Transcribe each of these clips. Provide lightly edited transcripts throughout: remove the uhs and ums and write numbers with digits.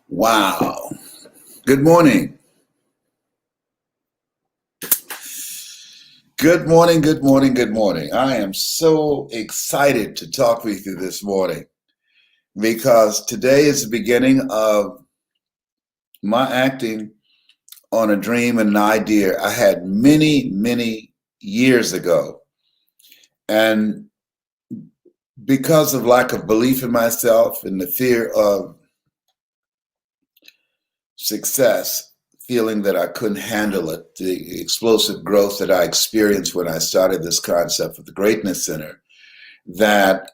Wow. Good morning. Good morning, good morning, good morning. I am so excited to talk with you this morning because today is the beginning of my acting on a dream and an idea I had many, many years ago. And because of lack of belief in myself and the fear of success, feeling that I couldn't handle it, the explosive growth that I experienced when I started this concept of the Greatness Center, that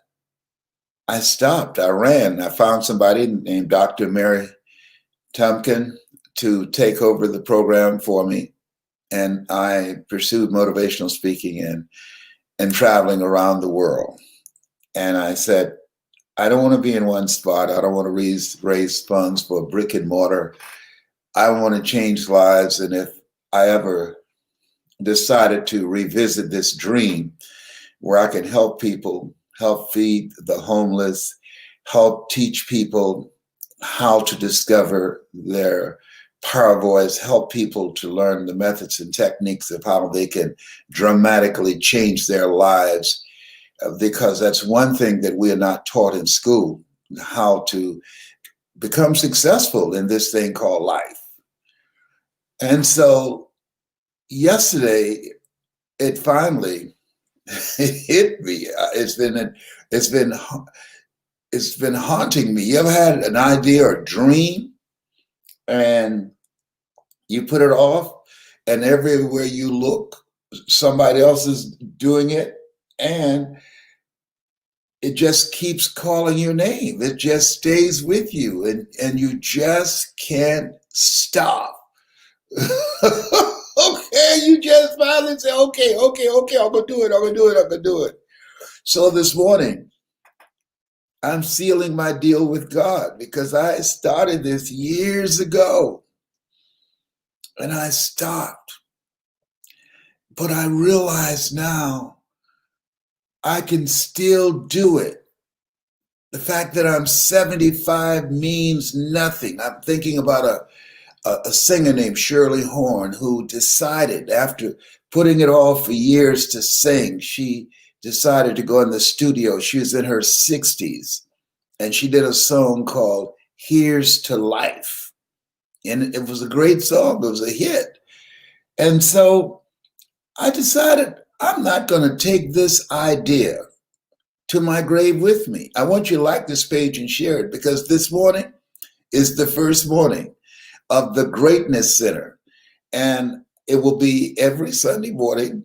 I stopped. I ran. I found somebody named Dr. Mary Tumpkin to take over the program for me. And I pursued motivational speaking and traveling around the world. And I said, I don't want to be in one spot. I don't want to raise funds for brick and mortar. I want to change lives. And if I ever decided to revisit this dream where I can help people, help feed the homeless, help teach people how to discover their power voice, help people to learn the methods and techniques of how they can dramatically change their lives. Because that's one thing that we are not taught in school, how to become successful in this thing called life. And so yesterday, it finally hit me. It's been it's been haunting me. You ever had an idea or a dream and you put it off, and everywhere you look, somebody else is doing it, and it just keeps calling your name. It just stays with you, and you just can't stop. Okay, you just finally say, okay, I'm gonna do it, I'm gonna do it. So this morning, I'm sealing my deal with God because I started this years ago and I stopped. But I realize now I can still do it. The fact that I'm 75 means nothing. I'm thinking about a singer named Shirley Horn who decided, after putting it off for years to sing, she decided to go in the studio. She was in her 60s and she did a song called Here's to Life. And it was a great song, it was a hit. And so I decided I'm not going to take this idea to my grave with me. I want you to like this page and share it because this morning is the first morning of the Greatness Center. And it will be every Sunday morning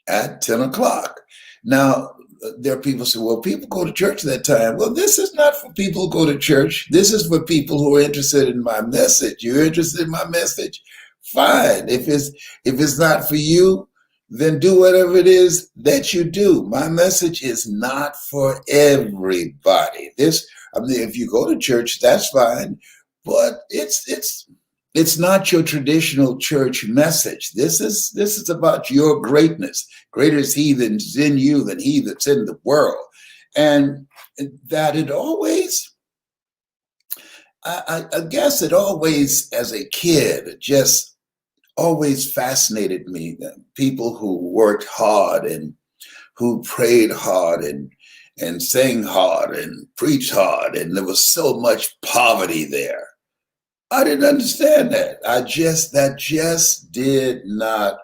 at 10 o'clock. Now, there are people who say, well, people go to church that time. Well, this is not for people who go to church. This is for people who are interested in my message. You're interested in my message? Fine. If it's not for you, then do whatever it is that you do. My message is not for everybody. I mean, if you go to church, that's fine, but it's not your traditional church message. This is about your greatness. Greater is he that's in you than he that's in the world. And that it always, I guess it always, as a kid, it just always fascinated me. People who worked hard and who prayed hard and sang hard and preached hard. And there was so much poverty there. I didn't understand that. That just did not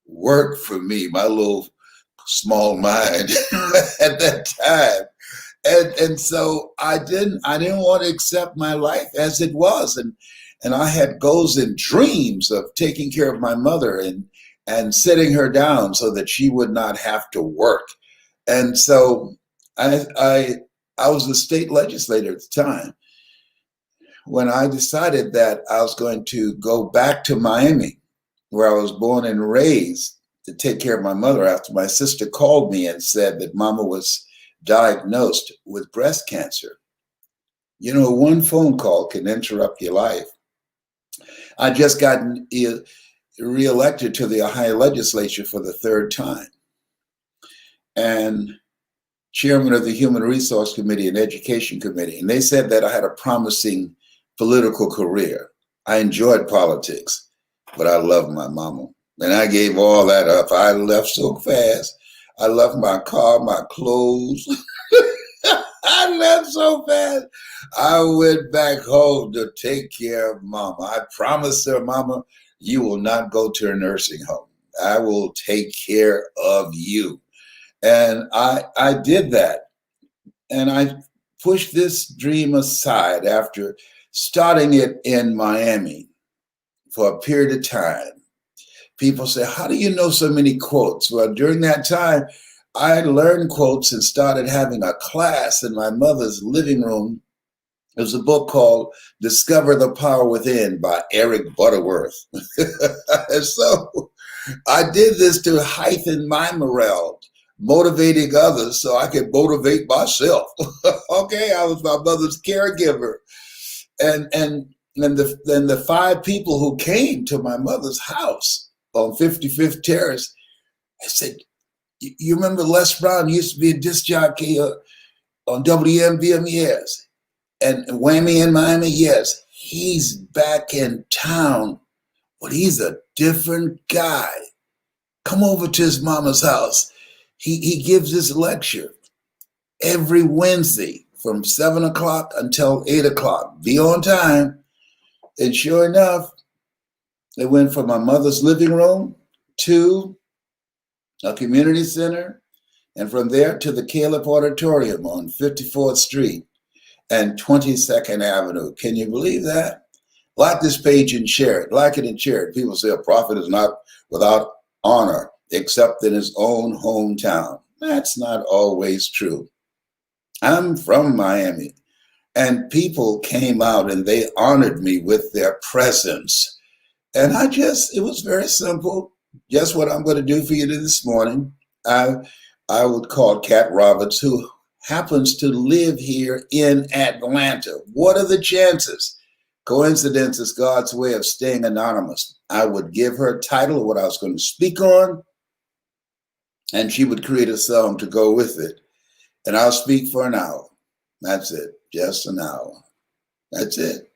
work for me, my little small mind at that time. And so I didn't want to accept my life as it was. And I had goals and dreams of taking care of my mother and sitting her down so that she would not have to work. And so I was a state legislator at the time when I decided that I was going to go back to Miami, where I was born and raised, to take care of my mother after my sister called me and said that mama was diagnosed with breast cancer. You know, one phone call can interrupt your life. I just gotten reelected to the Ohio legislature for the third time and chairman of the Human Resource Committee and Education Committee. And they said that I had a promising political career. I enjoyed politics, but I loved my mama. And I gave all that up. I left so fast. I left my car, my clothes. I left so fast. I went back home to take care of mama. I promised her, mama, you will not go to a nursing home. I will take care of you. And I did that. And I pushed this dream aside after starting it in Miami for a period of time. People say, how do you know so many quotes? Well, during that time, I learned quotes and started having a class in my mother's living room. It was a book called Discover the Power Within by Eric Butterworth. And so I did this to heighten my morale, motivating others so I could motivate myself. Okay, I was my mother's caregiver. And the 5 people who came to my mother's house on 55th Terrace, I said, you remember Les Brown used to be a disc jockey on WMBM? Yes. And Whammy in Miami? Yes. He's back in town, but he's a different guy. Come over to his mama's house. He gives this lecture every Wednesday from 7 o'clock until 8 o'clock. Be on time. And sure enough, it went from my mother's living room to a community center, and from there to the Caleb Auditorium on 54th Street and 22nd Avenue. Can you believe that? Like this page and share it. Like it and share it. People say a prophet is not without honor except in his own hometown. That's not always true. I'm from Miami, and people came out and they honored me with their presence. And it was very simple. Just what I'm going to do for you this morning. I would call Cat Roberts, who happens to live here in Atlanta. What are the chances? Coincidence is God's way of staying anonymous. I would give her a title of what I was going to speak on, and she would create a song to go with it. And I'll speak for an hour. That's it. Just an hour. That's it.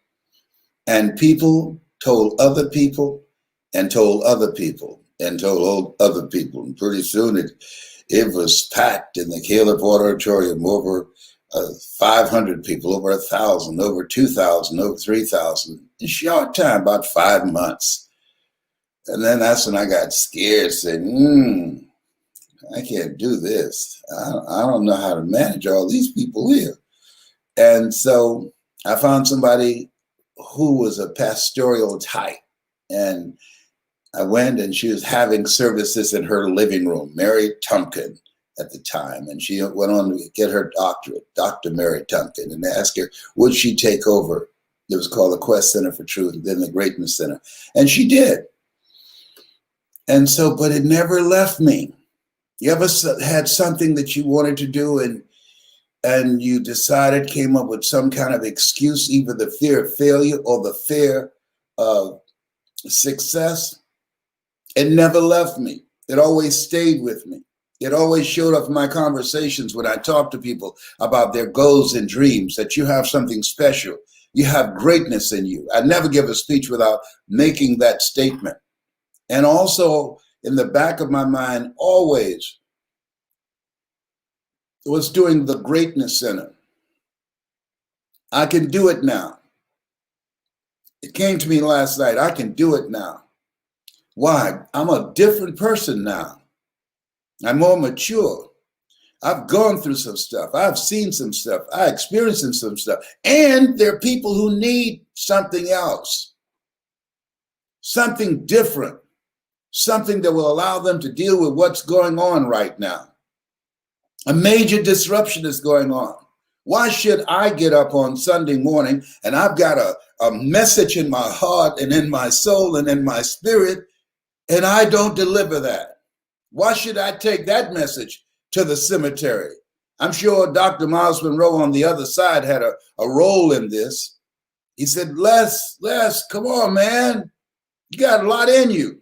And people told other people and told other people and told other people. And pretty soon it was packed in the Caleb Auditorium, over 500 people, over 1,000, over 2,000, over 3,000 in a short time, about 5 months. And then that's when I got scared, saying, I can't do this. I don't know how to manage all these people here. And so I found somebody who was a pastoral type. And I went, and she was having services in her living room, Mary Tumpkin at the time. And she went on to get her doctorate, Dr. Mary Tumpkin, and they asked her, would she take over? It was called the Quest Center for Truth, and then the Greatness Center. And she did. And so, but it never left me. You ever had something that you wanted to do and you decided, came up with some kind of excuse, either the fear of failure or the fear of success? It never left me. It always stayed with me. It always showed up in my conversations when I talk to people about their goals and dreams, that you have something special. You have greatness in you. I never give a speech without making that statement. And also in the back of my mind, always was doing the Greatness Center. I can do it now. It came to me last night. I can do it now. Why? I'm a different person now. I'm more mature. I've gone through some stuff. I've seen some stuff. I experienced some stuff. And there are people who need something else, something different, something that will allow them to deal with what's going on right now. A major disruption is going on. Why should I get up on Sunday morning and I've got a message in my heart and in my soul and in my spirit, and I don't deliver that? Why should I take that message to the cemetery? I'm sure Dr. Miles Monroe on the other side had a role in this. He said, Les, come on, man. You got a lot in you.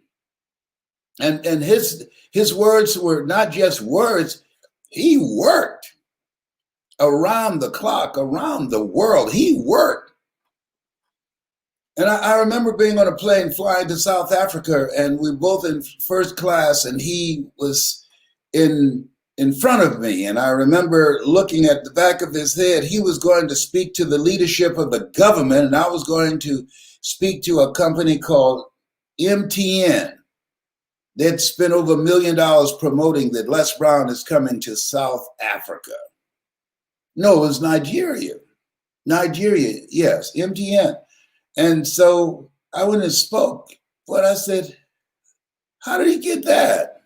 And his words were not just words. He worked around the clock, around the world. He worked. And I remember being on a plane flying to South Africa, and we were both in first class, and he was in front of me. And I remember looking at the back of his head. He was going to speak to the leadership of the government, and I was going to speak to a company called MTN. They'd spent over $1 million promoting that Les Brown is coming to South Africa. No, it was Nigeria. Nigeria, yes, MTN. And so I went and spoke, but I said, how did he get that?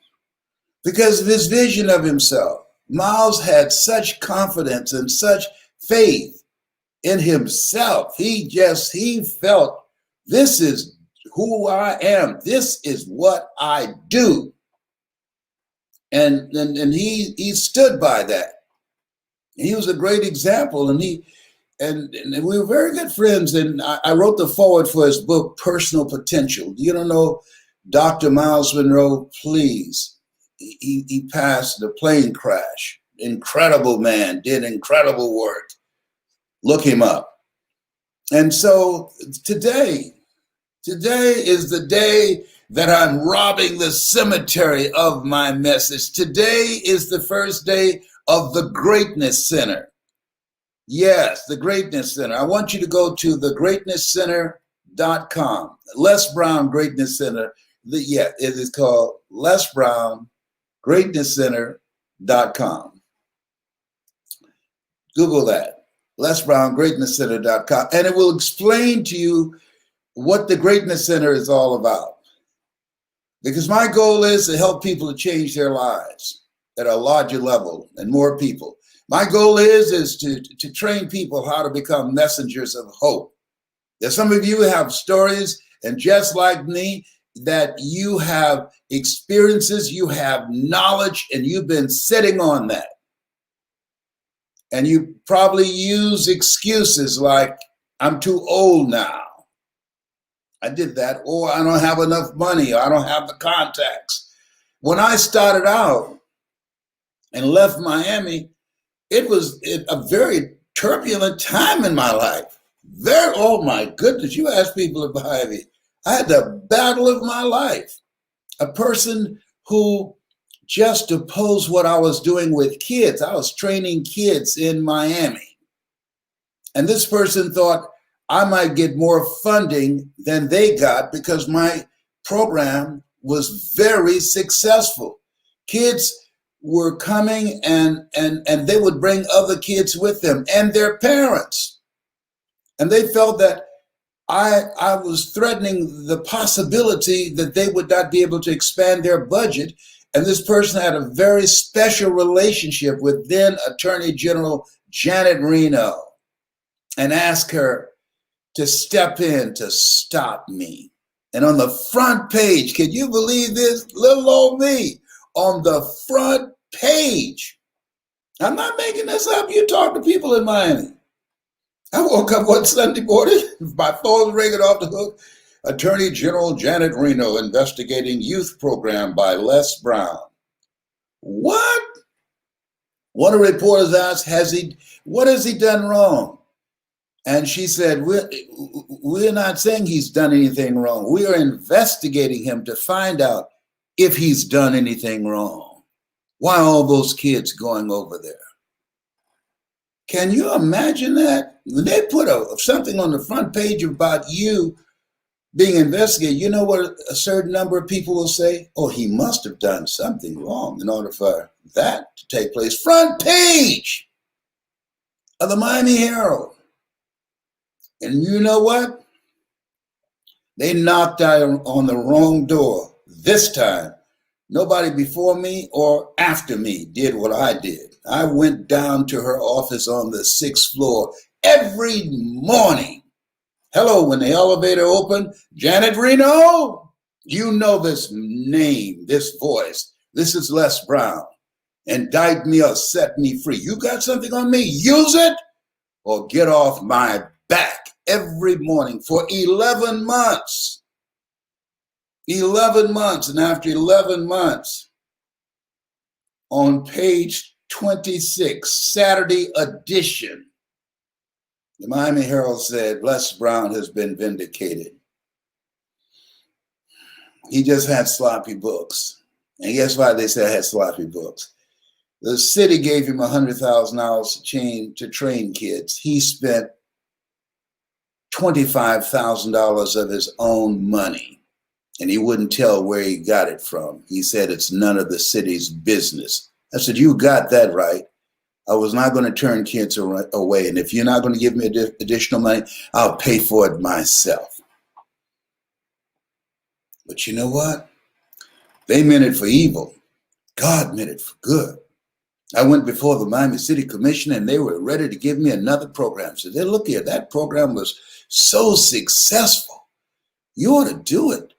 Because of his vision of himself. Miles had such confidence and such faith in himself. He felt, this is who I am. This is what I do. And he stood by that. He was a great example, and we were very good friends. And I wrote the foreword for his book, Personal Potential. You don't know Dr. Myles Munroe? Please. He passed in a plane crash. Incredible man, did incredible work. Look him up. And so today is the day that I'm robbing the cemetery of my message. Today is the first day of the Greatness Center. Yes, the Greatness Center. I want you to go to thegreatnesscenter.com. Les Brown Greatness Center. It is called Les Brown GreatnessCenter.com. Google that. Les Brown GreatnessCenter.com. And it will explain to you what the Greatness Center is all about. Because my goal is to help people to change their lives at a larger level and more people. My goal is to train people how to become messengers of hope. There's some of you who have stories, and just like me, that you have experiences, you have knowledge, and you've been sitting on that. And you probably use excuses like, I'm too old now. I did that. Or I don't have enough money. Or I don't have the contacts. When I started out and left Miami, it was a very turbulent time in my life. Oh my goodness, you ask people about me. I had the battle of my life. A person who just opposed what I was doing with kids. I was training kids in Miami. And this person thought I might get more funding than they got because my program was very successful. Kids were coming and they would bring other kids with them and their parents. And they felt that I was threatening the possibility that they would not be able to expand their budget. And this person had a very special relationship with then Attorney General Janet Reno and asked her to step in to stop me. And on the front page, can you believe this? Little old me on the front page. I'm not making this up. You talk to people in Miami. I woke up one Sunday morning, my phone was ringing off the hook. Attorney General Janet Reno investigating youth program by Les Brown. What? One of the reporters asked, what has he done wrong? And she said, we're not saying he's done anything wrong. We are investigating him to find out if he's done anything wrong. Why are all those kids going over there? Can you imagine that? When they put something on the front page about you being investigated, you know what a certain number of people will say? Oh, he must have done something wrong in order for that to take place. Front page of the Miami Herald. And you know what? They knocked out on the wrong door. This time, nobody before me or after me did what I did. I went down to her office on the 6th floor every morning. Hello, when the elevator opened, Janet Reno, you know this name, this voice. This is Les Brown. Indict me or set me free. You got something on me? Use it or get off my back every morning for 11 months. 11 months. And after 11 months, on page 26, Saturday edition, The Miami Herald said, Les Brown has been vindicated. He just had sloppy books. And guess why they said I had sloppy books? The city gave him $100,000 to train kids. He spent $25,000 of his own money, and he wouldn't tell where he got it from. He said it's none of the city's business. I said, you got that right. I was not going to turn kids away, and if you're not going to give me additional money, I'll pay for it myself. But you know what? They meant it for evil. God meant it for good. I went before the Miami City Commission, and they were ready to give me another program. So they look here, that program was so successful. You ought to do it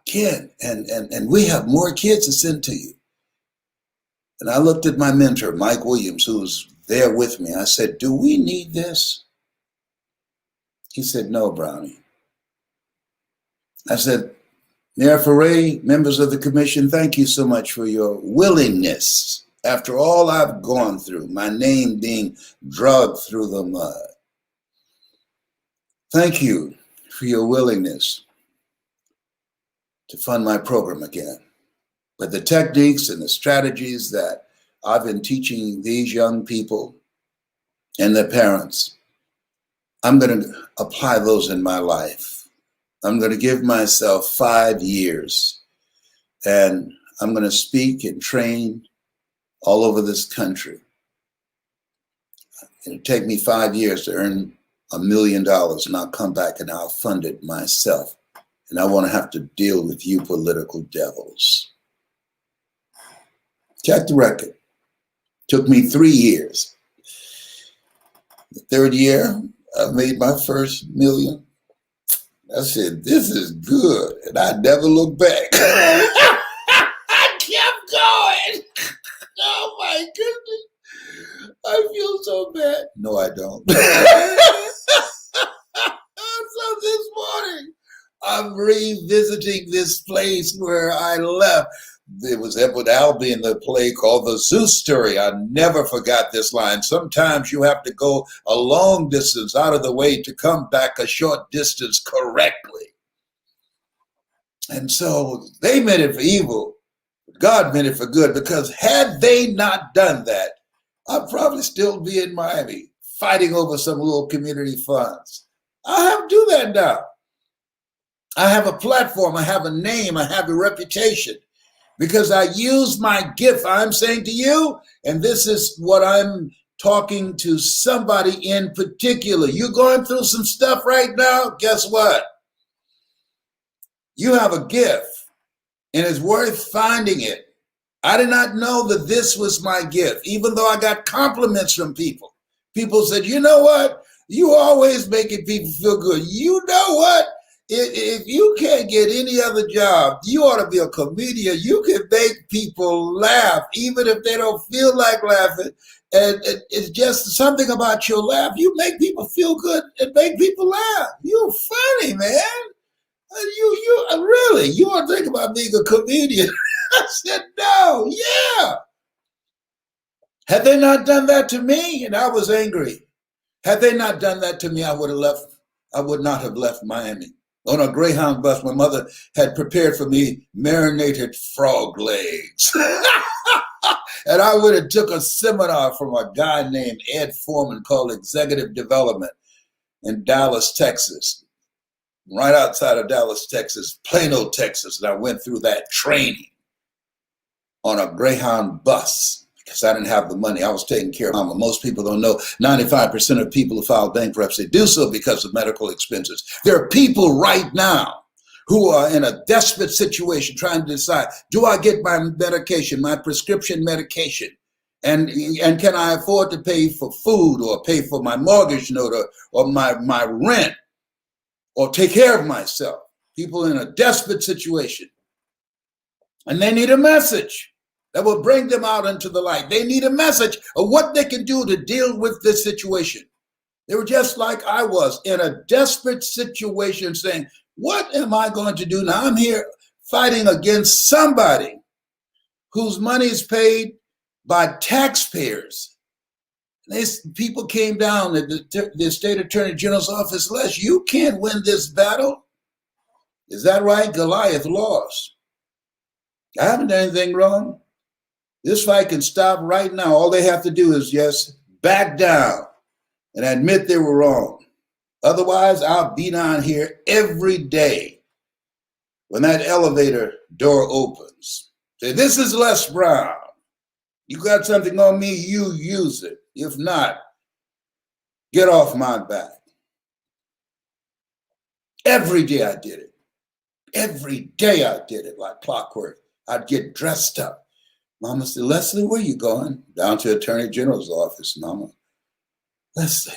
again. And we have more kids to send to you. And I looked at my mentor, Mike Williams, who was there with me. I said, do we need this? He said, no, Brownie. I said, Mayor Ferre, members of the commission, thank you so much for your willingness. After all I've gone through, my name being dragged through the mud. Thank you for your willingness to fund my program again. But the techniques and the strategies that I've been teaching these young people and their parents, I'm going to apply those in my life. I'm going to give myself 5 years, and I'm going to speak and train all over this country. It'll take me 5 years to earn $1 million, and I'll come back and I'll fund it myself. And I won't have to deal with you political devils. Check the record. Took me 3 years. The third year, I made my first million. I said, this is good. And I never looked back. I kept going. Oh my goodness. I feel so bad. No, I don't. So this morning, I'm revisiting this place where I left. There was Edward Albee in the play called The Zeus Story. I never forgot this line. Sometimes you have to go a long distance out of the way to come back a short distance correctly. And so they meant it for evil. God meant it for good, because had they not done that, I'd probably still be in Miami fighting over some little community funds. I have to do that now. I have a platform, I have a name, I have a reputation. Because I use my gift, I'm saying to you, and this is what I'm talking to somebody in particular. You're going through some stuff right now, guess what? You have a gift, and it's worth finding it. I did not know that this was my gift, even though I got compliments from people. People said, you know what? You always making people feel good. You know what? If you can't get any other job, you ought to be a comedian. You can make people laugh, even if they don't feel like laughing. And it's just something about your laugh. You make people feel good and make people laugh. You're funny, man. You really, you want to think about being a comedian? I said, no, yeah. Had they not done that to me, and I was angry. Had they not done that to me, I would not have left Miami. On a Greyhound bus, my mother had prepared for me marinated frog legs. And I would have took a seminar from a guy named Ed Foreman called Executive Development in Dallas, Texas. Right outside of Dallas, Texas, Plano, Texas. And I went through that training on a Greyhound bus. Because I didn't have the money. I was taking care of mama. Most people don't know 95% of people who file bankruptcy do so because of medical expenses. There are people right now who are in a desperate situation trying to decide, do I get my medication, my prescription medication? And can I afford to pay for food or pay for my mortgage note or my rent or take care of myself? People in a desperate situation. And they need a message that will bring them out into the light. They need a message of what they can do to deal with this situation. They were just like I was, in a desperate situation saying, what am I going to do now? I'm here fighting against somebody whose money is paid by taxpayers. People came down at the state attorney general's office. Les, you can't win this battle. Is that right? Goliath lost. I haven't done anything wrong. This fight can stop right now. All they have to do is just back down and admit they were wrong. Otherwise, I'll be down here every day when that elevator door opens. Say, this is Les Brown. You got something on me, you use it. If not, get off my back. Every day I did it. Every day I did it like clockwork. I'd get dressed up. Mama said, Leslie, where you going? Down to Attorney General's office, Mama. Leslie,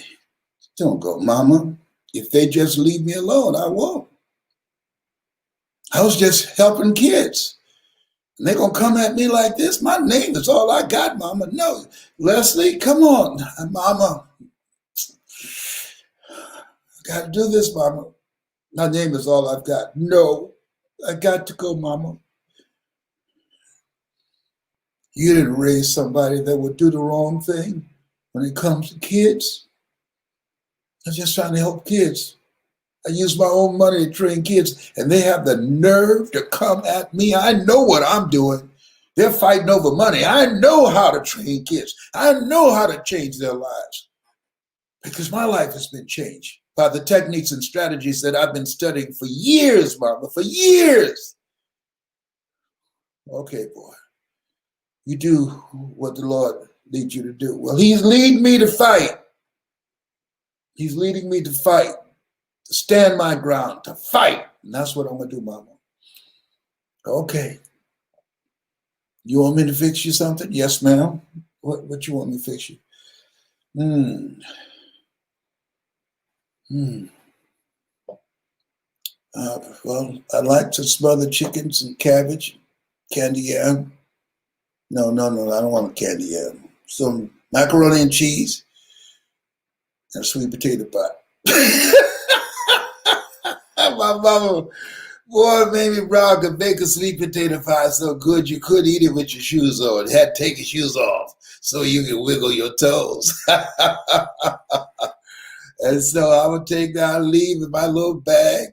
don't go, Mama. If they just leave me alone, I won't. I was just helping kids. And they're going to come at me like this? My name is all I got, Mama. No, Leslie, come on, Mama. I got to do this, Mama. My name is all I've got. No, I got to go, Mama. You didn't raise somebody that would do the wrong thing when it comes to kids. I'm just trying to help kids. I use my own money to train kids, and they have the nerve to come at me. I know what I'm doing. They're fighting over money. I know how to train kids. I know how to change their lives because my life has been changed by the techniques and strategies that I've been studying for years, Mama, for years. Okay, boy, you do what the Lord leads you to do. Well, he's leading me to fight. He's leading me to fight. To stand my ground, to fight. And that's what I'm going to do, Mama. Okay. You want me to fix you something? Yes, ma'am. What you want me to fix you? Well, I like to smother chickens and cabbage, candy yam. No, I don't want a candy yam. Some macaroni and cheese and sweet potato pie. My mama, boy, Mamie Brown could make a sweet potato pie so good you couldn't eat it with your shoes on. You had to take your shoes off so you could wiggle your toes. And so I would take that, leave in my little bag,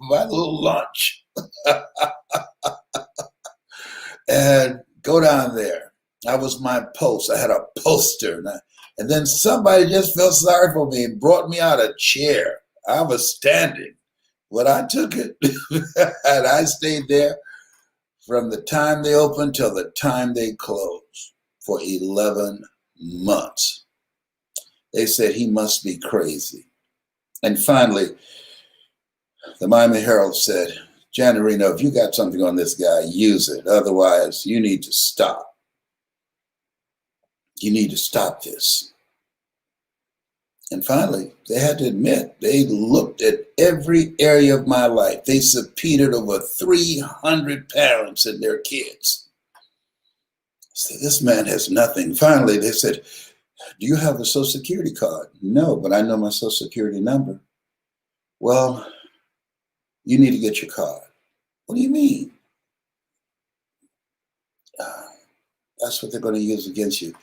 my little lunch, and go down there. That was my post. I had a poster. And then somebody just felt sorry for me and brought me out a chair. I was standing. But I took it, and I stayed there from the time they opened till the time they closed for 11 months. They said he must be crazy. And finally, the Miami Herald said, Janarino, if you got something on this guy, use it. Otherwise, you need to stop. You need to stop this. And finally, they had to admit, they looked at every area of my life. They subpoenaed over 300 parents and their kids. So this man has nothing. Finally, they said, do you have a Social Security card? No, but I know my Social Security number. Well, you need to get your card. What do you mean? That's what they're going to use against you.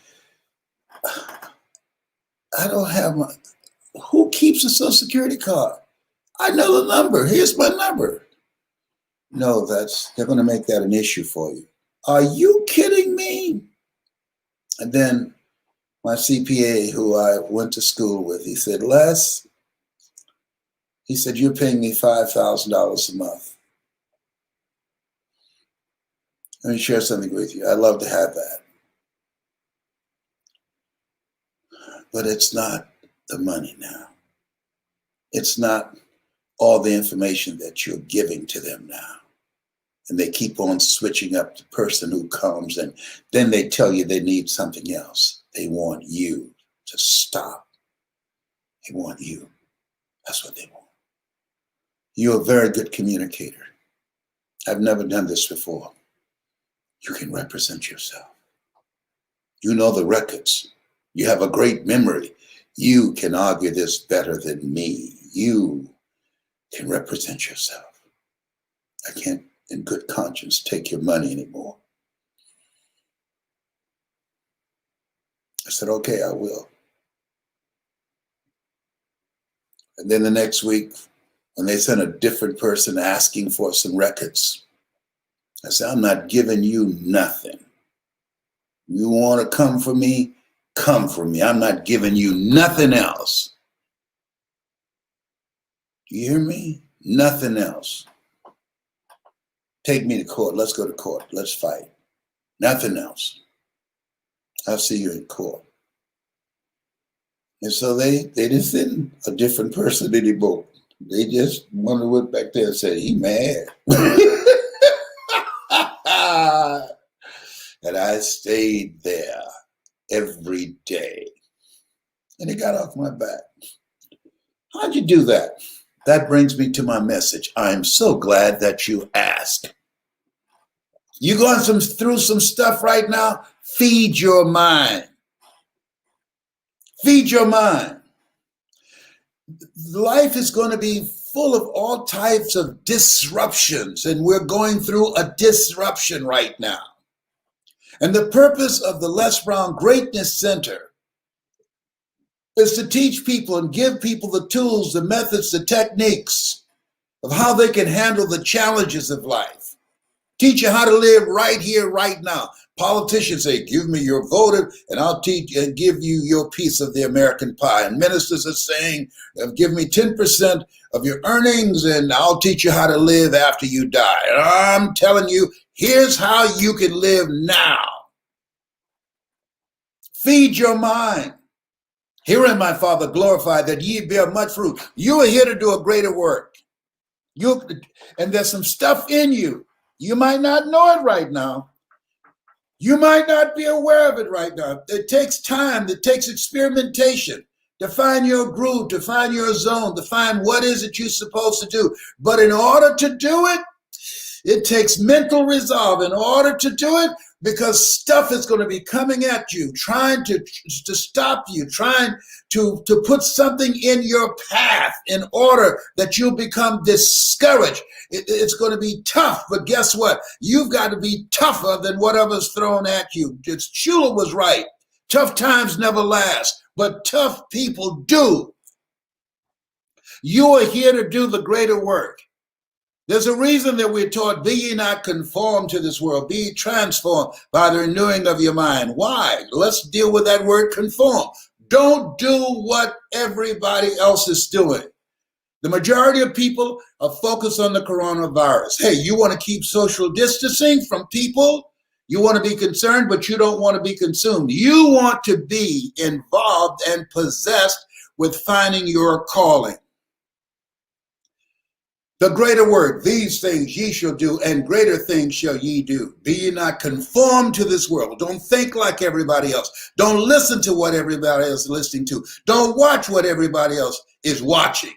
I don't have my, who keeps a Social Security card? I know the number. Here's my number. No, they're going to make that an issue for you. Are you kidding me? And then my CPA, who I went to school with, he said, Les, he said, you're paying me $5,000 a month. Let me share something with you. I'd love to have that. But it's not the money now. It's not all the information that you're giving to them now. And they keep on switching up the person who comes, and then they tell you they need something else. They want you to stop. They want you. That's what they want. You're a very good communicator. I've never done this before. You can represent yourself. You know the records. You have a great memory. You can argue this better than me. You can represent yourself. I can't, in good conscience, take your money anymore. said, okay, I will. And then the next week, when they sent a different person asking for some records, I said, I'm not giving you nothing. You want to come for me? Come for me. I'm not giving you nothing else. Do you hear me? Nothing else. Take me to court. Let's go to court. Let's fight. Nothing else. I'll see you in court. And so they didn't send a different person anymore. They just wanted to went back there and said, he mad. And I stayed there every day. And he got off my back. How'd you do that? That brings me to my message. I'm so glad that you asked. You going through some stuff right now? Feed your mind. Feed your mind. Life is going to be full of all types of disruptions, and we're going through a disruption right now. And the purpose of the Les Brown Greatness Center is to teach people and give people the tools, the methods, the techniques of how they can handle the challenges of life. Teach you how to live right here, right now. Politicians say, give me your vote and I'll teach and give you your piece of the American pie. And ministers are saying, give me 10% of your earnings and I'll teach you how to live after you die. And I'm telling you, here's how you can live now. Feed your mind. Herein my Father glorified that ye bear much fruit. You are here to do a greater work. And there's some stuff in you. You might not know it right now. You might not be aware of it right now. It takes time. It takes experimentation to find your groove, to find your zone, to find what is it you're supposed to do. But in order to do it, it takes mental resolve. In order to do it, because stuff is going to be coming at you, trying to stop you, trying to put something in your path in order that you'll become discouraged. It's going to be tough, but guess what? You've got to be tougher than whatever's thrown at you. Shula was right. Tough times never last, but tough people do. You are here to do the greater work. There's a reason that we're taught, be ye not conformed to this world, be ye transformed by the renewing of your mind. Why? Let's deal with that word conform. Don't do what everybody else is doing. The majority of people are focused on the coronavirus. Hey, you want to keep social distancing from people? You want to be concerned, but you don't want to be consumed. You want to be involved and possessed with finding your calling. The greater work, these things ye shall do, and greater things shall ye do. Be ye not conformed to this world. Don't think like everybody else. Don't listen to what everybody else is listening to. Don't watch what everybody else is watching.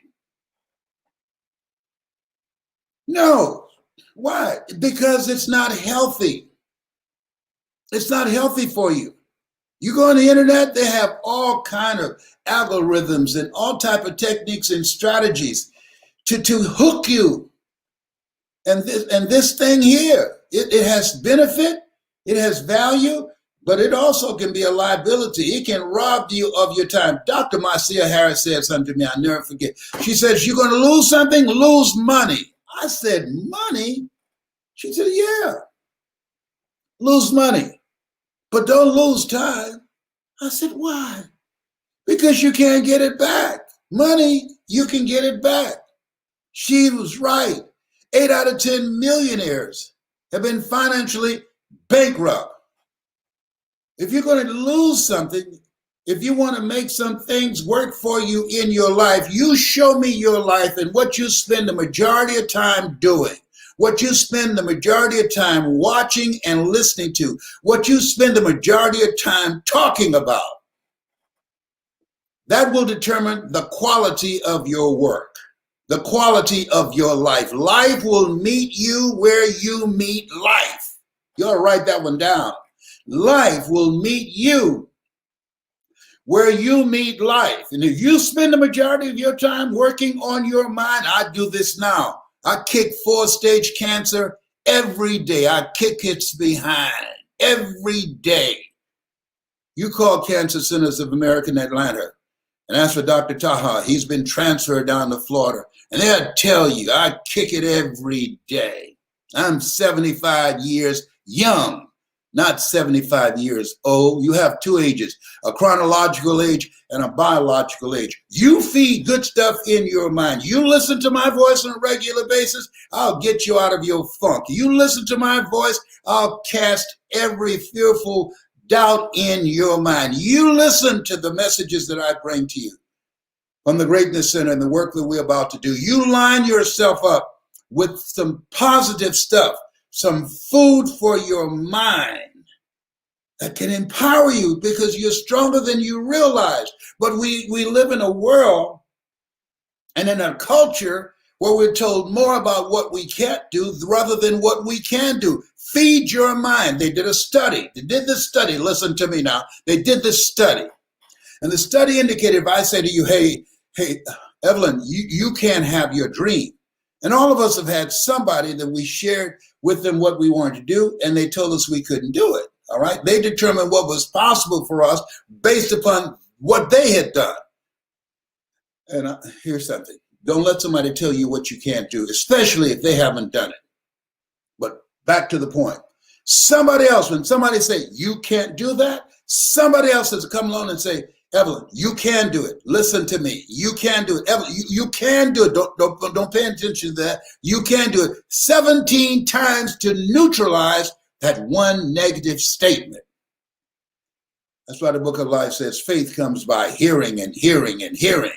No. Why? Because it's not healthy. It's not healthy for you. You go on the internet, they have all kind of algorithms and all type of techniques and strategies to hook you. And this thing here, it has benefit, it has value, but it also can be a liability. It can rob you of your time. Dr. Marcia Harris said something to me, I'll never forget. She says, you're going to lose something, lose money. I said, money? She said, yeah, lose money, but don't lose time. I said, why? Because you can't get it back. Money, you can get it back. She was right. 8 out of 10 millionaires have been financially bankrupt. If you're going to lose something, if you want to make some things work for you in your life, you show me your life and what you spend the majority of time doing, what you spend the majority of time watching and listening to, what you spend the majority of time talking about. That will determine the quality of your work, the quality of your life. Life will meet you where you meet life. You ought to write that one down. Life will meet you where you meet life. And if you spend the majority of your time working on your mind, I do this now. I kick 4-stage cancer every day. I kick its behind every day. You call Cancer Centers of America in Atlanta and ask for Dr. Taha. He's been transferred down to Florida. And they'll tell you, I kick it every day. I'm 75 years young, not 75 years old. You have two ages, a chronological age and a biological age. You feed good stuff in your mind. You listen to my voice on a regular basis, I'll get you out of your funk. You listen to my voice, I'll cast every fearful doubt in your mind. You listen to the messages that I bring to you from the Greatness Center and the work that we're about to do. You line yourself up with some positive stuff, some food for your mind that can empower you because you're stronger than you realize. But we live in a world and in a culture where we're told more about what we can't do rather than what we can do. Feed your mind. They did a study. They did this study. Listen to me now. They did this study. And the study indicated, if I say to you, hey, Evelyn, you can't have your dream. And all of us have had somebody that we shared with them what we wanted to do, and they told us we couldn't do it. All right. They determined what was possible for us based upon what they had done. And here's something. Don't let somebody tell you what you can't do, especially if they haven't done it. But back to the point. Somebody else, when somebody say, you can't do that, somebody else has to come along and say, Evelyn, you can do it. Listen to me. You can do it. Evelyn, you can do it. Don't pay attention to that. You can do it 17 times to neutralize that one negative statement. That's why the Book of Life says faith comes by hearing and hearing and hearing.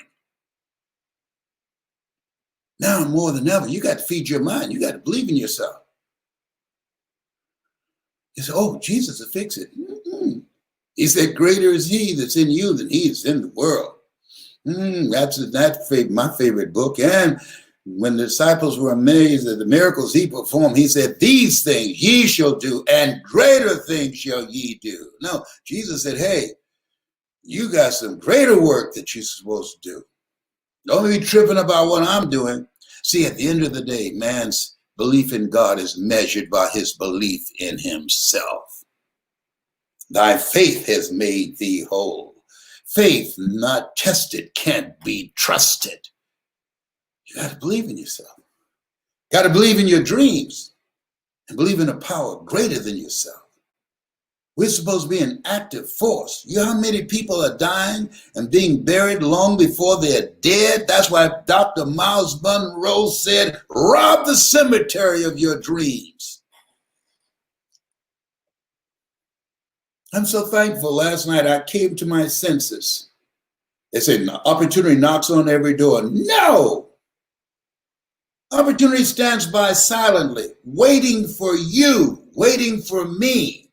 Now more than ever, you got to feed your mind. You got to believe in yourself. You say, oh, Jesus will fix it. Mm-mm. He said, greater is he that's in you than he is in the world. That's my favorite book. And when the disciples were amazed at the miracles he performed, he said, these things ye shall do, and greater things shall ye do. No, Jesus said, hey, you got some greater work that you're supposed to do. Don't be tripping about what I'm doing. See, at the end of the day, man's belief in God is measured by his belief in himself. Thy faith has made thee whole. Faith not tested can't be trusted. You got to believe in yourself. Got to believe in your dreams and believe in a power greater than yourself. We're supposed to be an active force. You know how many people are dying and being buried long before they're dead? That's why Dr. Miles Monroe said, rob the cemetery of your dreams. I'm so thankful. Last night I came to my senses. They said, opportunity knocks on every door. No! Opportunity stands by silently, waiting for you, waiting for me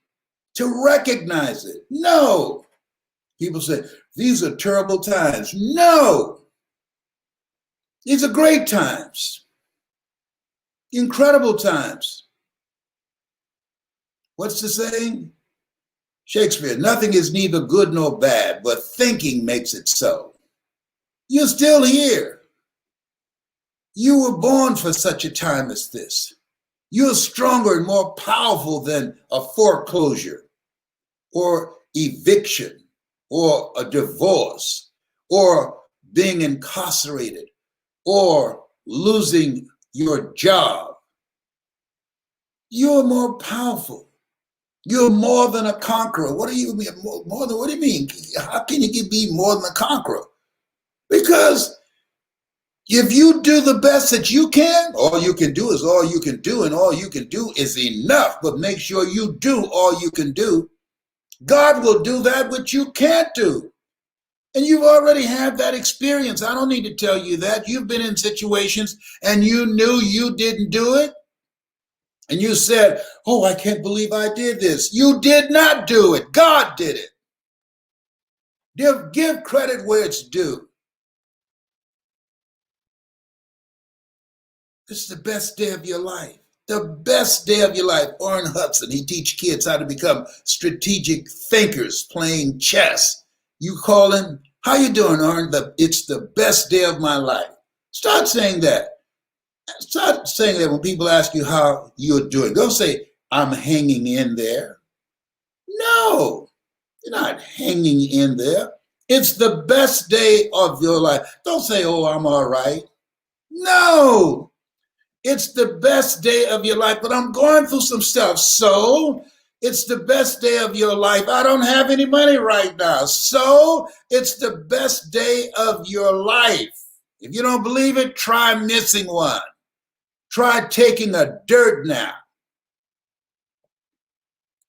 to recognize it. No! People say, these are terrible times. No! These are great times. Incredible times. What's the saying? Shakespeare, nothing is neither good nor bad, but thinking makes it so. You're still here. You were born for such a time as this. You're stronger and more powerful than a foreclosure or eviction or a divorce or being incarcerated or losing your job. You're more powerful. You're more than a conqueror. What do you mean? What do you mean? How can you be more than a conqueror? Because if you do the best that you can, all you can do is all you can do, and all you can do is enough. But make sure you do all you can do. God will do that which you can't do. And you've already had that experience. I don't need to tell you that. You've been in situations and you knew you didn't do it. And you said, oh, I can't believe I did this. You did not do it. God did it. Give credit where it's due. This is the best day of your life. The best day of your life. Orrin Hudson, he teaches kids how to become strategic thinkers playing chess. You call him, how you doing, Orrin? It's the best day of my life. Start saying that. Start saying that when people ask you how you're doing. Don't say, I'm hanging in there. No, You're not hanging in there. It's the best day of your life. Don't say, oh, I'm all right. No, it's the best day of your life, but I'm going through some stuff. So it's the best day of your life. I don't have any money right now. So it's the best day of your life. If you don't believe it, try missing one. Try taking a dirt nap.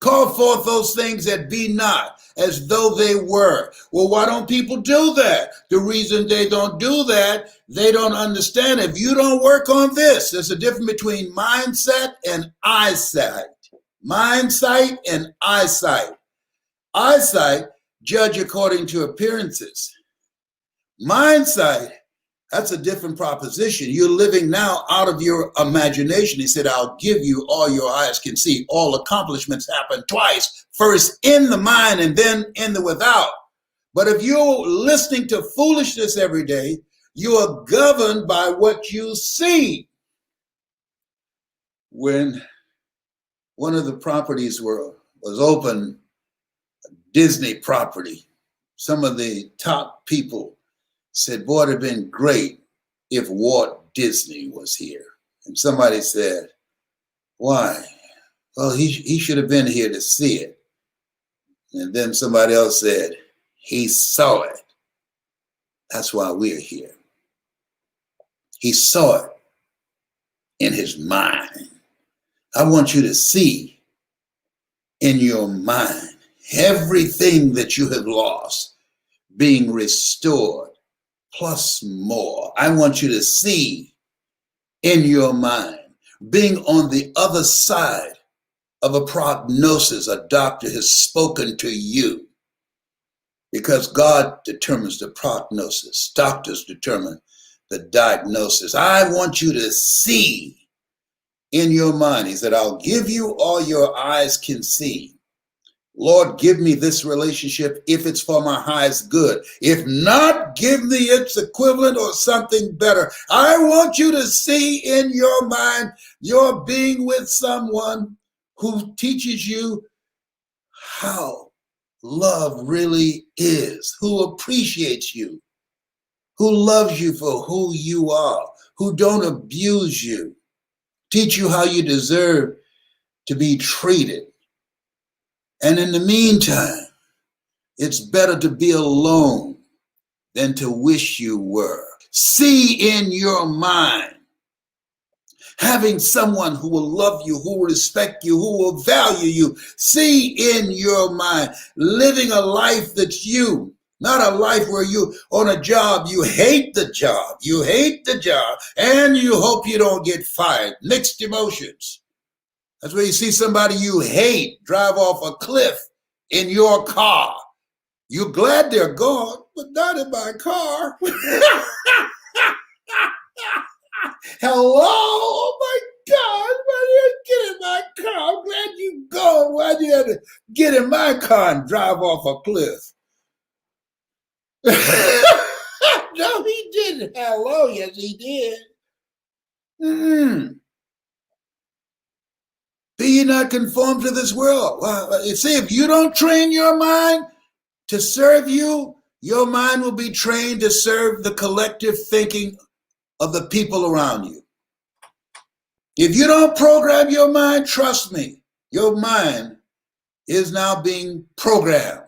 Call forth those things that be not as though they were. Well, why don't people do that? The reason they don't do that, they don't understand. If you don't work on this, there's a difference between mindset and eyesight. Mindsight and eyesight. Eyesight, judge according to appearances. Mindsight, that's a different proposition. You're living now out of your imagination. He said, I'll give you all your eyes can see. All accomplishments happen twice. First in the mind and then in the without. But if you're listening to foolishness every day, you are governed by what you see. When one of the properties was open, a Disney property, some of the top people said, boy, it'd have been great if Walt Disney was here. And somebody said, why? Well, he should have been here to see it. And then somebody else said, he saw it. That's why we're here. He saw it in his mind. I want you to see in your mind everything that you have lost being restored. Plus more. I want you to see in your mind being on the other side of a prognosis a doctor has spoken to you, because God determines the prognosis. Doctors determine the diagnosis. I want you to see in your mind. He said, I'll give you all your eyes can see. Lord, give me this relationship if it's for my highest good. If not, give me its equivalent or something better. I want you to see in your mind you're being with someone who teaches you how love really is, who appreciates you, who loves you for who you are, who don't abuse you, teach you how you deserve to be treated. And in the meantime, it's better to be alone than to wish you were. See in your mind, having someone who will love you, who will respect you, who will value you. See in your mind, living a life that's you, not a life where you on a job, you hate the job, and you hope you don't get fired. Mixed emotions. That's where you see somebody you hate drive off a cliff in your car. You're glad they're gone, but not in my car. Hello? Oh my God, why did you get in my car? I'm glad you're gone. Why did you have to get in my car and drive off a cliff? No, he didn't. Hello, yes, he did. Be ye not conformed to this world. Well, you see, if you don't train your mind to serve you, your mind will be trained to serve the collective thinking of the people around you. If you don't program your mind, trust me, your mind is now being programmed.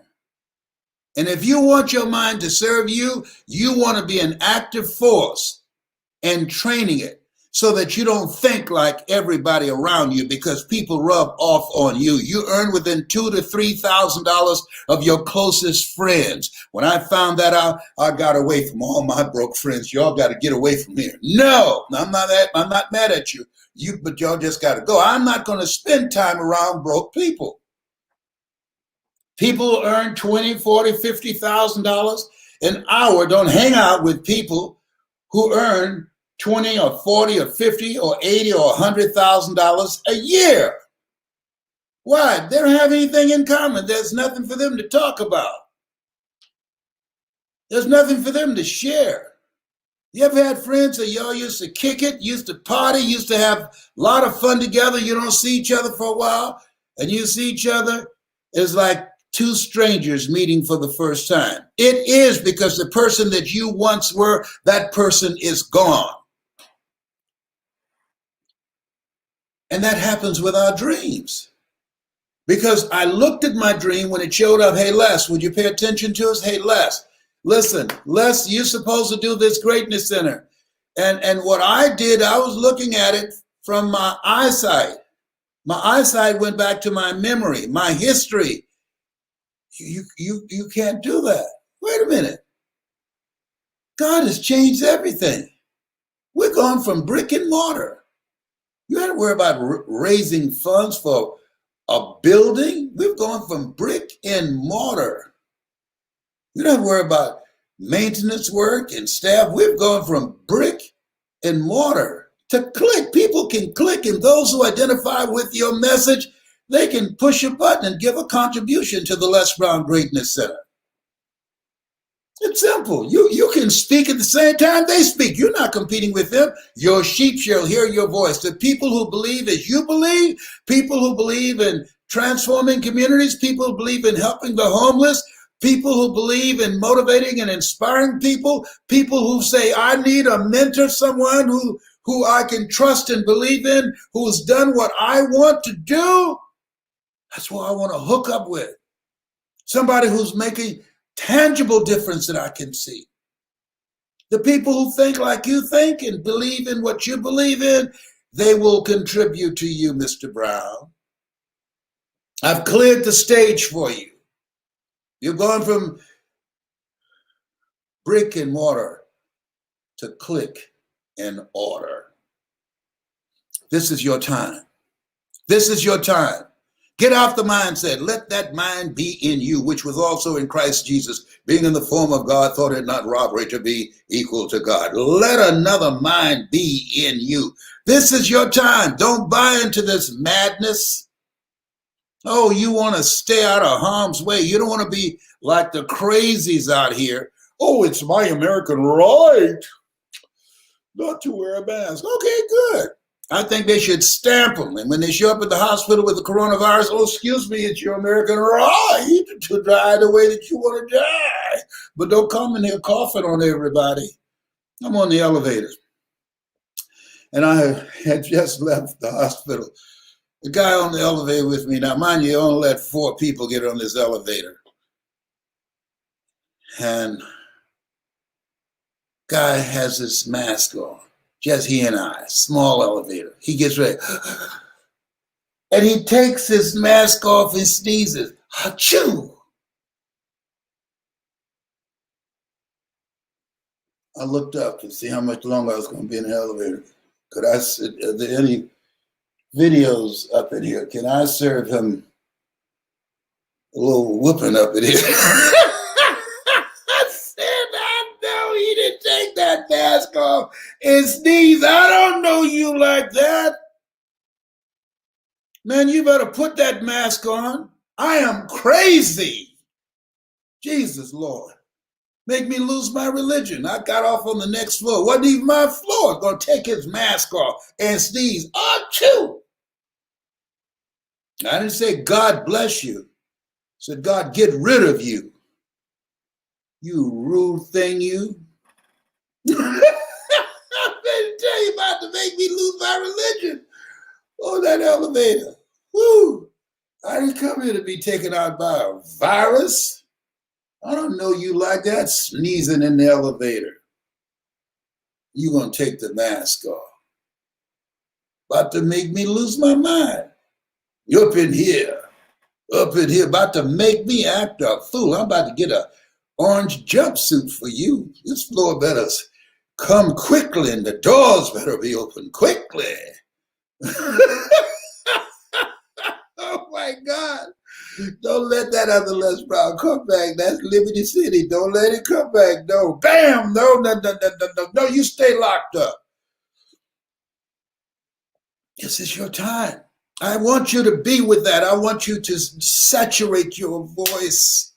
And if you want your mind to serve you, you want to be an active force and training it, so that you don't think like everybody around you, because people rub off on you. You earn within $2,000 to $3,000 of your closest friends. When I found that out, I got away from all my broke friends. Y'all got to get away from here. No, I'm not mad at you. But y'all just got to go. I'm not going to spend time around broke people. People who earn $20,000, $40,000, $50,000 an hour don't hang out with people who earn $20,000 or $40,000 or $50,000 or $80,000 or $100,000 a year. Why? They don't have anything in common. There's nothing for them to talk about. There's nothing for them to share. You ever had friends that y'all used to kick it, used to party, used to have a lot of fun together? You don't see each other for a while, and you see each other, it's like two strangers meeting for the first time. It is because the person that you once were, that person is gone. And that happens with our dreams. Because I looked at my dream when it showed up. Hey, Les, would you pay attention to us? Hey, Les, listen, Les, you're supposed to do this greatness center. And what I did, I was looking at it from my eyesight. My eyesight went back to my memory, my history. You can't do that. Wait a minute. God has changed everything. We're going from brick and mortar. You had to worry about raising funds for a building. We've gone from brick and mortar. You don't have to worry about maintenance work and staff. We've gone from brick and mortar to click. People can click, and those who identify with your message, they can push a button and give a contribution to the Les Brown Greatness Center. It's simple. You can speak at the same time they speak. You're not competing with them. Your sheep shall hear your voice. The people who believe as you believe, people who believe in transforming communities, people who believe in helping the homeless, people who believe in motivating and inspiring people, people who say, I need a mentor, someone who I can trust and believe in, who's done what I want to do. That's what I want to hook up with. Somebody who's making tangible difference that I can see. The people who think like you think and believe in what you believe in, they will contribute to you, Mr. Brown. I've cleared the stage for you. You've gone from brick and mortar to click and order. This is your time. This is your time. Get off the mindset. Let that mind be in you, which was also in Christ Jesus, being in the form of God, thought it not robbery to be equal to God. Let another mind be in you. This is your time. Don't buy into this madness. Oh, you want to stay out of harm's way. You don't want to be like the crazies out here. Oh, it's my American right not to wear a mask. Okay, good. I think they should stamp them. And when they show up at the hospital with the coronavirus, oh, excuse me, it's your American right to die the way that you want to die. But don't come in here coughing on everybody. I'm on the elevator. And I had just left the hospital. The guy on the elevator with me, now mind you, only let 4 people get on this elevator. And guy has his mask on. Just he and I, small elevator. He gets ready. And he takes his mask off and sneezes. Achoo! I looked up to see how much longer I was going to be in the elevator. Are there any videos up in here? Can I serve him a little whooping up in here? Take that mask off and sneeze. I don't know you like that. Man, you better put that mask on. I am crazy. Jesus, Lord. Make me lose my religion. I got off on the next floor. Wasn't even my floor. Gonna take his mask off and sneeze. Achoo! I didn't say God bless you. I said God get rid of you. You rude thing, you. I'm going to tell you about to make me lose my religion. Oh, that elevator. Woo. I didn't come here to be taken out by a virus. I don't know you like that, sneezing in the elevator. You're going to take the mask off. About to make me lose my mind. You're up in here, about to make me act a fool. I'm about to get an orange jumpsuit for you. This floor better come quickly and the doors better be open quickly. Oh my God. Don't let that other Les Brown come back. That's Liberty City. Don't let it come back. No. Bam. No, you stay locked up. This is your time. I want you to be with that. I want you to saturate your voice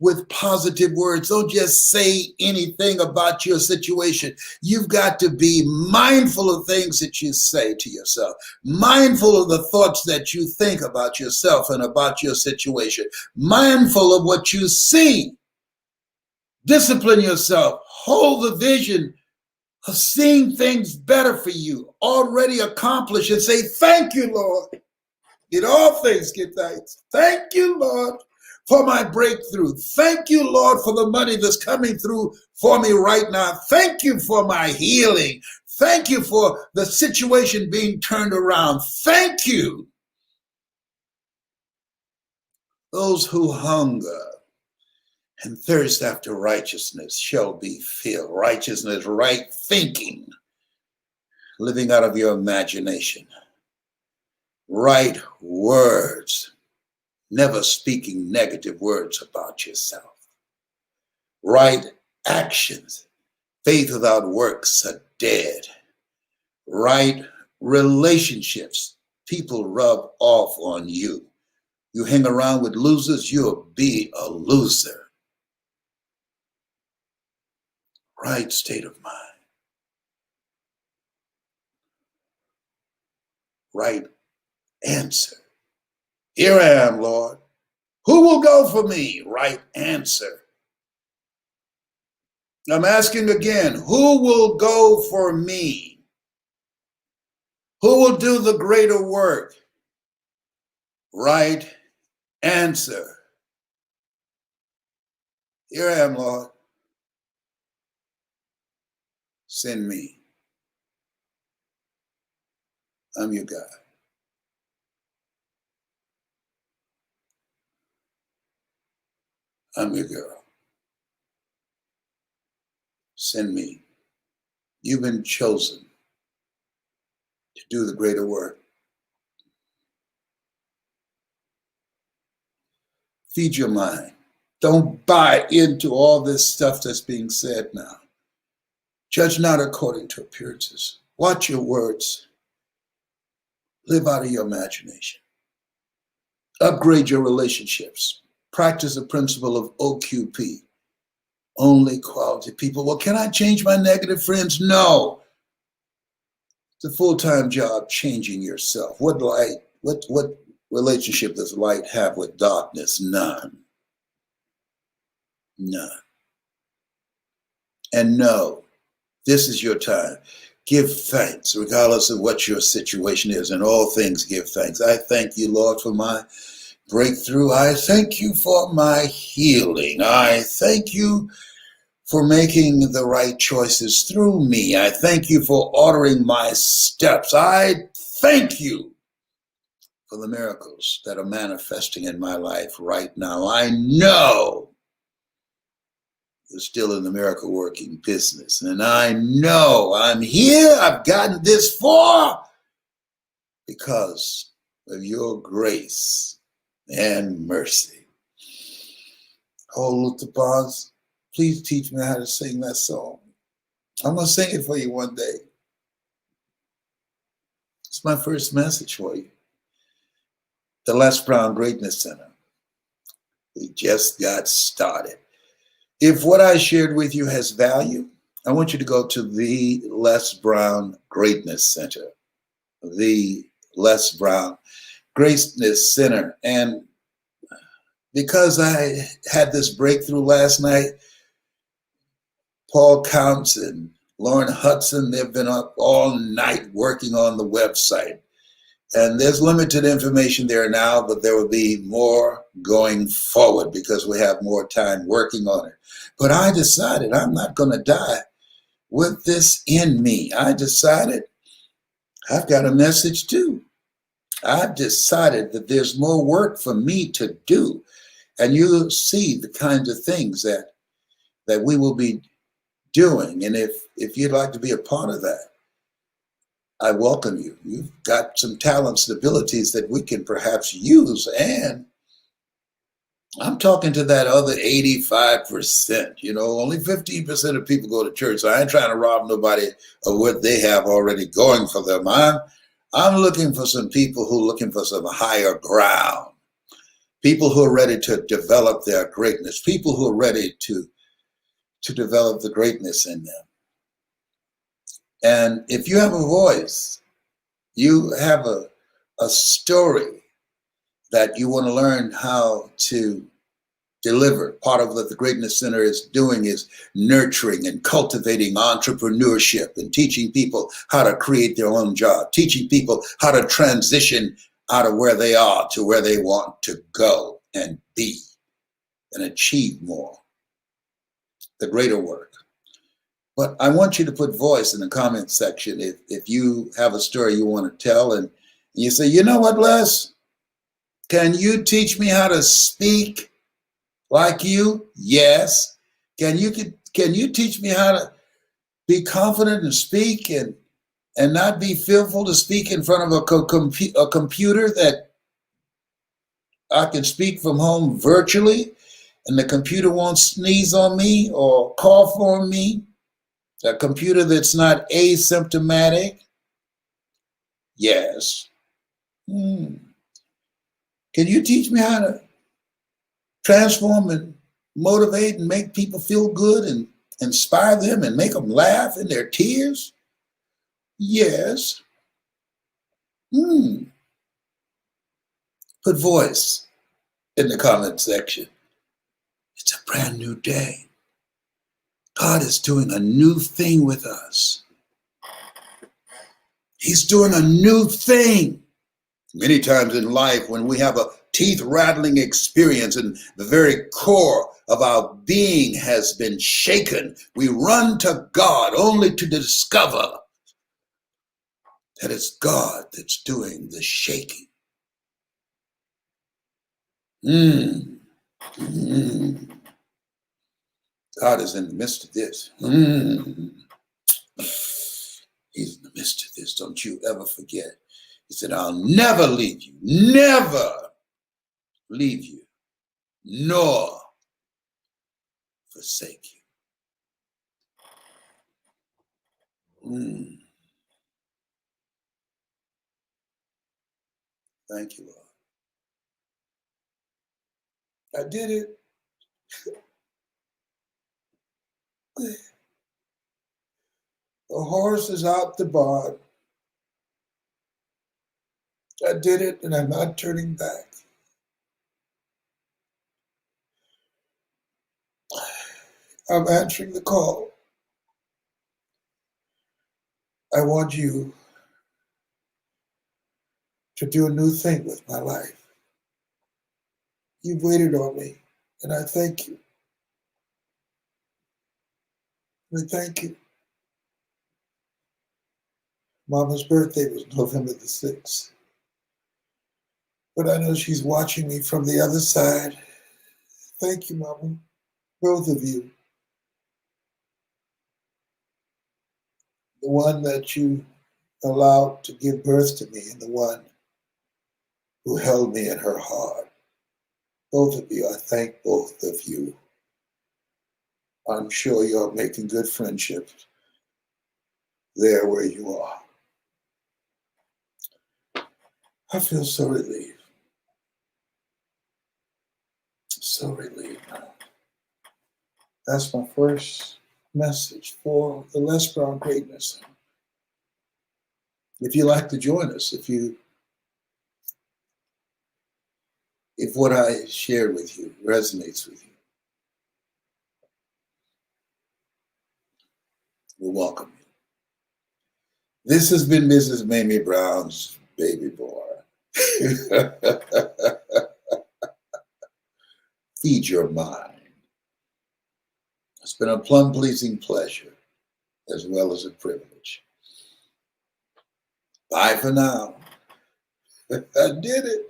with positive words. Don't just say anything about your situation. You've got to be mindful of things that you say to yourself, mindful of the thoughts that you think about yourself and about your situation, mindful of what you see. Discipline yourself. Hold the vision of seeing things better for you, already accomplished, and say, thank you, Lord. In all things give thanks. Thank you, Lord, for my breakthrough. Thank you, Lord, for the money that's coming through for me right now. Thank you for my healing. Thank you for the situation being turned around. Thank you. Those who hunger and thirst after righteousness shall be filled. Righteousness, right thinking, living out of your imagination. Right words, never speaking negative words about yourself. Right actions, faith without works are dead. Right relationships, people rub off on you. You hang around with losers, you'll be a loser. Right state of mind. Right answer. Here I am, Lord. Who will go for me? Right answer. I'm asking again, who will go for me? Who will do the greater work? Right answer. Here I am, Lord. Send me. I'm your God. I'm your girl. Send me. You've been chosen to do the greater work. Feed your mind. Don't buy into all this stuff that's being said now. Judge not according to appearances. Watch your words. Live out of your imagination. Upgrade your relationships. Practice the principle of OQP. Only quality people. Well, can I change my negative friends? No. It's a full-time job changing yourself. What relationship does light have with darkness? None. None. And no, this is your time. Give thanks, regardless of what your situation is. In all things, give thanks. I thank you, Lord, for my breakthrough. I thank you for my healing. I thank you for making the right choices through me. I thank you for ordering my steps. I thank you for the miracles that are manifesting in my life right now. I know you're still in the miracle working business. And I know I'm here. I've gotten this far because of your grace and mercy. Oh, Luther Barnes, please teach me how to sing that song. I'm going to sing it for you one day. It's my first message for you. The Les Brown Greatness Center. We just got started. If what I shared with you has value, I want you to go to the Les Brown Greatness Center. The Les Brown Greatness Center. And because I had this breakthrough last night, Paul Counts and Lauren Hudson, they've been up all night working on the website. And there's limited information there now, but there will be more going forward because we have more time working on it. But I decided I'm not going to die with this in me. I decided I've got a message too. I've decided that there's more work for me to do. And you'll see the kinds of things that we will be doing. And if you'd like to be a part of that, I welcome you. You've got some talents and abilities that we can perhaps use. And I'm talking to that other 85%. You know, only 15% of people go to church. So I ain't trying to rob nobody of what they have already going for them. I'm looking for some people who are looking for some higher ground. people who are ready to develop their greatness, people who are ready to develop the greatness in them. And if you have a voice, you have a story that you want to learn how to deliver. Part of what the Greatness Center is doing is nurturing and cultivating entrepreneurship and teaching people how to create their own job, teaching people how to transition out of where they are to where they want to go and be and achieve more, the greater work. But I want you to put voice in the comment section if you have a story you want to tell and you say, you know what, Les, can you teach me how to speak like you? Yes. Can you teach me how to be confident and speak and not be fearful to speak in front of a computer that I can speak from home virtually and the computer won't sneeze on me or cough on me? A computer that's not asymptomatic? Yes. Can you teach me how to transform and motivate and make people feel good and inspire them and make them laugh in their tears? Yes. Put voice in the comment section. It's a brand new day. God is doing a new thing with us. He's doing a new thing. Many times in life, when we have a teeth-rattling experience and the very core of our being has been shaken, we run to God only to discover that it's God that's doing the shaking. God is in the midst of this. He's in the midst of this. Don't you ever forget. He said, I'll never leave you, nor forsake you. Thank you, Lord. I did it. The horse is out the barn. I did it, and I'm not turning back. I'm answering the call. I want you to do a new thing with my life. You've waited on me, and I thank you. I thank you. Mama's birthday was November the 6th. But I know she's watching me from the other side. Thank you, Mama. Both of you. The one that you allowed to give birth to me and the one who held me in her heart. Both of you, I thank both of you. I'm sure you're making good friendships there where you are. I feel so relieved. So relieved. That's my first message for the Les Brown Greatness. If you'd like to join us, if what I shared with you resonates with you, we welcome you. This has been Mrs. Mamie Brown's baby boy. Feed your mind. It's been a plum-pleasing pleasure as well as a privilege. Bye for now. I did it.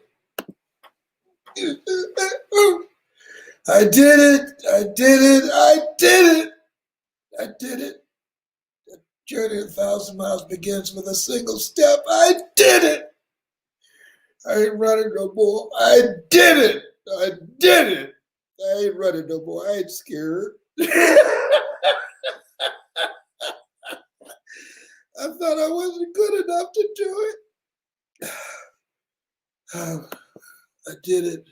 I did it. I did it. I did it. I did it. The journey 1,000 miles begins with a single step. I did it. I ain't running no more. I did it. I did it. I ain't running no more. I ain't scared. I thought I wasn't good enough to do it. I did it.